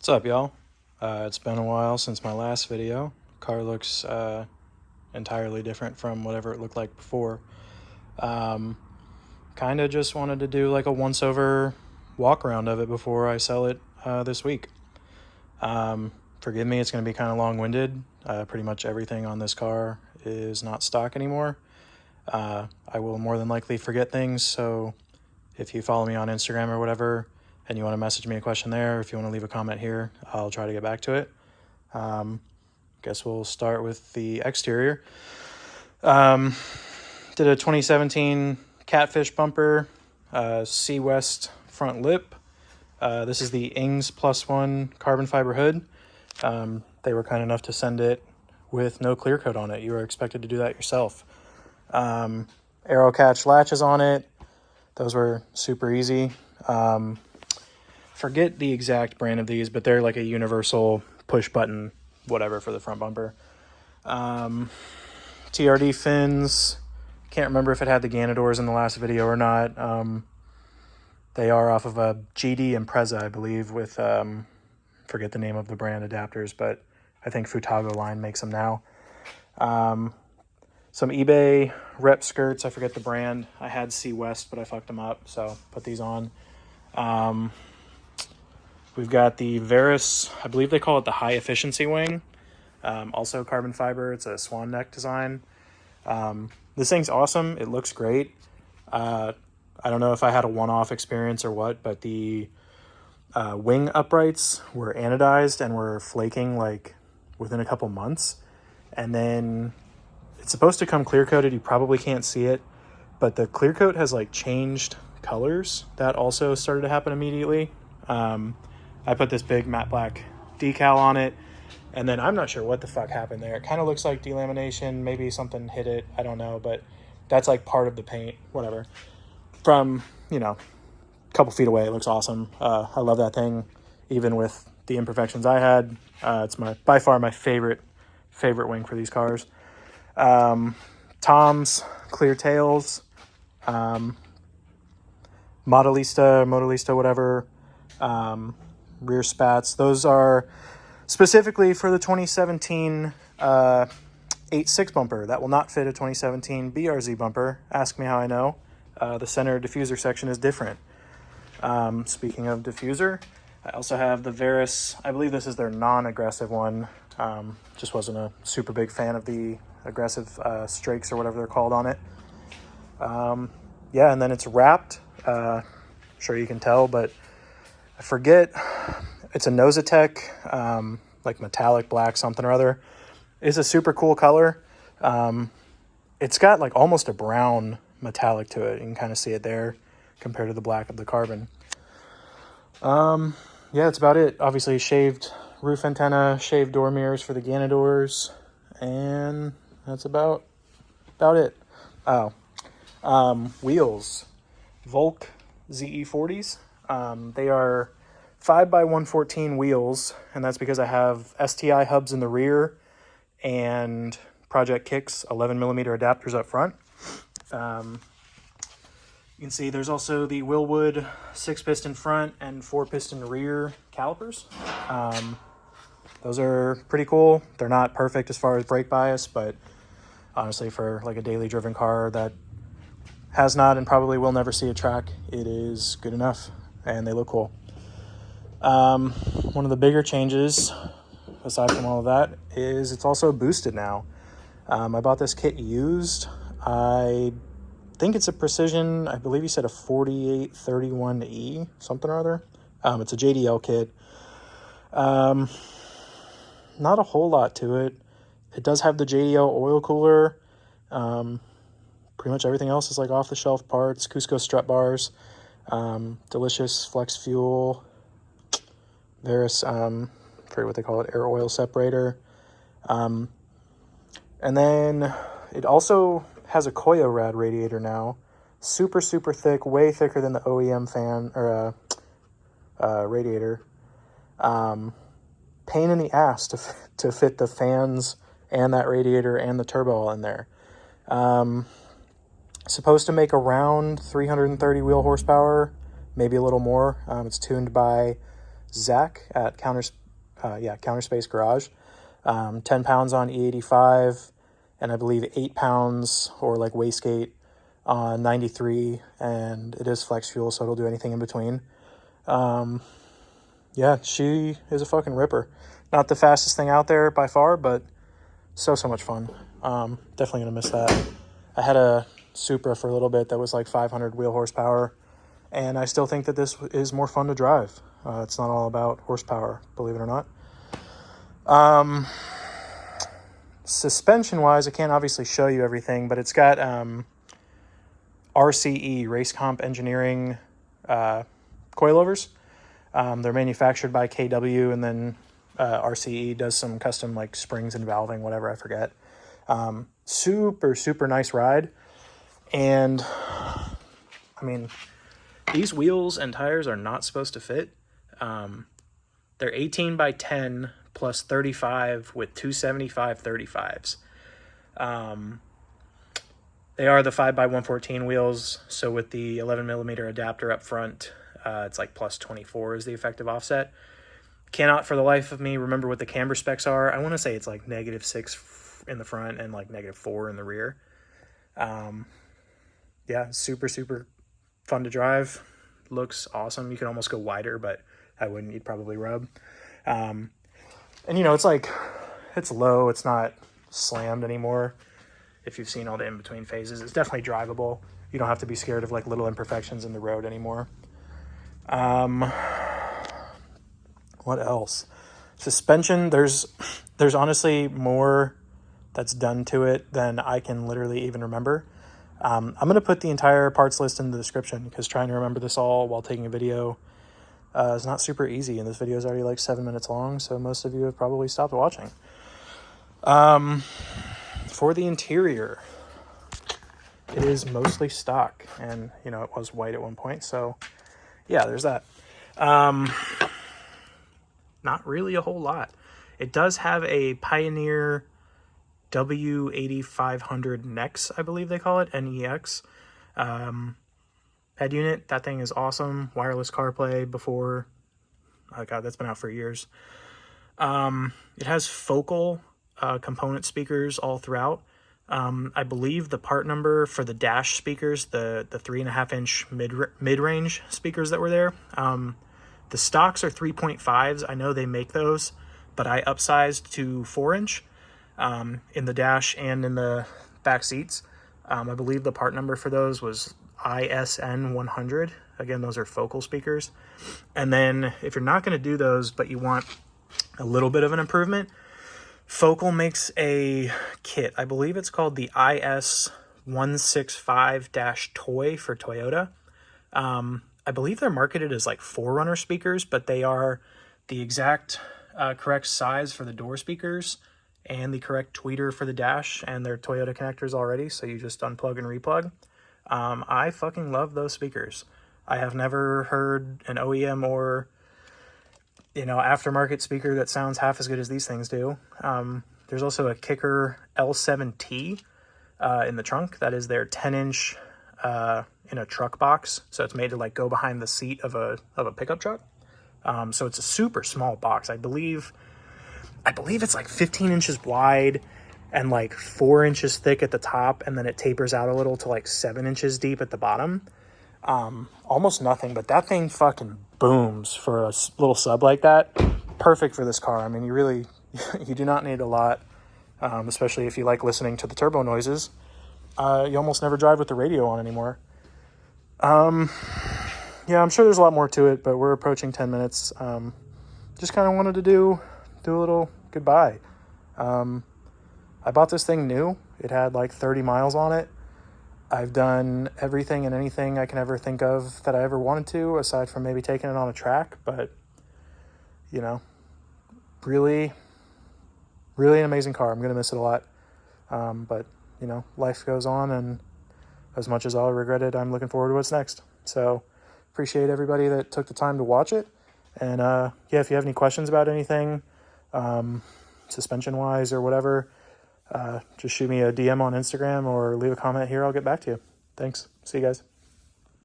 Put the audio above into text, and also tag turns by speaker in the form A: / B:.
A: What's up, y'all? It's been a while since my last video. Car looks entirely different from whatever it looked like before. Kind of just wanted to do like a once-over walk around of it before I sell it this week. Forgive me, it's going to be kind of long-winded. Pretty much everything on this car is not stock anymore. I will more than likely forget things, so if you follow me on Instagram or whatever, and you want to message me a question there, if you want to leave a comment here, I'll try to get back to it. Guess we'll start with the exterior. Did a 2017 Catfish bumper, C West front lip. This is the Ings +1 carbon fiber hood. They were kind enough to send it with no clear coat on it. You were expected to do that yourself. Aerocatch latches on it. Those were super easy. Forget the exact brand of these, but they're like a universal push button whatever for the front bumper. TRD fins. Can't remember if it had the Ganadors in the last video or not. They are off of a GD Impreza, I believe, with forget the name of the brand adapters, but I think Futago line makes them now. Some eBay rep skirts. I forget the brand. I had C West, but I fucked them up, so put these on. We've got the Verus, I believe they call it the High Efficiency wing. Also carbon fiber. It's a swan neck design. This thing's awesome. It looks great. I don't know if I had a one-off experience or what, but the wing uprights were anodized and were flaking like within a couple months. And then it's supposed to come clear coated. You probably can't see it, but the clear coat has like changed colors. That also started to happen immediately. I put this big matte black decal on it, and then I'm not sure what the fuck happened there. It kind of looks like delamination. Maybe something hit it. I don't know, but that's like part of the paint, whatever. From, you know, a couple feet away, it looks awesome. I love that thing, even with the imperfections I had. It's by far my favorite wing for these cars. Tom's clear tails, Modellista, whatever. Rear spats. Those are specifically for the 2017 8.6 bumper. That will not fit a 2017 BRZ bumper. Ask me how I know. The center diffuser section is different. Speaking of diffuser, I also have the Verus. I believe this is their non-aggressive one. Just wasn't a super big fan of the aggressive strakes or whatever they're called on it. Yeah, and then it's wrapped. Sure you can tell, but I forget. It's a inozetek, like metallic black something or other. It's a super cool color. It's got like almost a brown metallic to it. You can kind of see it there compared to the black of the carbon. Yeah, that's about it. Obviously shaved roof antenna, shaved door mirrors for the Ganadors, and that's about it. Wheels, VOLK ZE40s. They are 5x114 wheels, and that's because I have STI hubs in the rear and Project Kics 11mm adapters up front. You can see there's also the Wilwood 6-piston front and 4-piston rear calipers. Those are pretty cool. They're not perfect as far as brake bias, but honestly, for like a daily driven car that has not and probably will never see a track, it is good enough, and they look cool. One of the bigger changes, aside from all of that, is it's also boosted now. I bought this kit used. I think it's a Precision, I believe you said a 4831E, something or other. It's a JDL kit. Not a whole lot to it. It does have the JDL oil cooler. Pretty much everything else is like off-the-shelf parts. Cusco strut bars, delicious flex fuel, Verus, forget what they call it, air oil separator. And then it also has a Koyo rad radiator now. Super thick, way thicker than the OEM fan or radiator. Pain in the ass to fit the fans and that radiator and the turbo all in there. Supposed to make around 330 wheel horsepower, maybe a little more. It's tuned by Zach at Counterspace Garage. 10 pounds on E85, and I believe 8 pounds or like wastegate on 93, and it is flex fuel, so it'll do anything in between. Yeah, she is a fucking ripper. Not the fastest thing out there by far, but so much fun. Definitely gonna miss that. I had a Supra for a little bit that was like 500 wheel horsepower, and I still think that this is more fun to drive. It's not all about horsepower, believe it or not. Suspension wise, I can't obviously show you everything, but it's got RCE, RaceComp Engineering coilovers. They're manufactured by KW, and then RCE does some custom like springs and valving, whatever, I forget. Super nice ride. And I mean, these wheels and tires are not supposed to fit. They're 18 by 10 plus 35 with 275 35s. They are the 5x114 wheels, so with the 11mm adapter up front, it's like plus 24 is the effective offset. Cannot for the life of me remember what the camber specs are. I want to say it's like -6 in the front and like -4 in the rear. Yeah, super fun to drive. Looks awesome. You can almost go wider, but I wouldn't. You'd probably rub. And you know, it's like, it's low. It's not slammed anymore. If you've seen all the in-between phases, it's definitely drivable. You don't have to be scared of like little imperfections in the road anymore. What else? Suspension, there's honestly more that's done to it than I can literally even remember. I'm going to put the entire parts list in the description, because trying to remember this all while taking a video is not super easy, and this video is already like 7 minutes long, so most of you have probably stopped watching. For the interior, it is mostly stock, and you know, it was white at one point, so yeah, there's that. Not really a whole lot. It does have a Pioneer W8500 NEX, I believe they call it, NEX. Head unit, that thing is awesome. Wireless CarPlay before, oh god, that's been out for years. It has focal component speakers all throughout. I believe the part number for the dash speakers, the 3.5-inch mid-range speakers that were there, the stocks are 3.5s. I know they make those, but I upsized to 4-inch in the dash and in the back seats. I believe the part number for those was ISN 100. Again, those are focal speakers. And then if you're not going to do those, but you want a little bit of an improvement, Focal makes a kit. I believe it's called the IS165-Toy for Toyota. I believe they're marketed as like Forerunner speakers, but they are the exact correct size for the door speakers and the correct tweeter for the dash, and they're Toyota connectors already, so you just unplug and replug. I fucking love those speakers. I have never heard an OEM or, you know, aftermarket speaker that sounds half as good as these things do. There's also a Kicker L7T in the trunk. That is their 10-inch in a truck box, so it's made to like go behind the seat of a pickup truck. So it's a super small box. I believe it's like 15 inches wide and like 4 inches thick at the top, and then it tapers out a little to like 7 inches deep at the bottom. Almost nothing, but that thing fucking booms for a little sub like that. Perfect for this car. I mean, you do not need a lot, especially if you like listening to the turbo noises. You almost never drive with the radio on anymore. Yeah, I'm sure there's a lot more to it, but we're approaching 10 minutes. Just kind of wanted to do a little goodbye. I bought this thing new. It had like 30 miles on it. I've done everything and anything I can ever think of that I ever wanted to, aside from maybe taking it on a track, but, you know, really an amazing car. I'm going to miss it a lot. But, you know, life goes on, and as much as I'll regret it, I'm looking forward to what's next. So appreciate everybody that took the time to watch it. And, yeah, if you have any questions about anything, suspension wise or whatever, just shoot me a DM on Instagram or leave a comment here. I'll get back to you. Thanks. See you guys.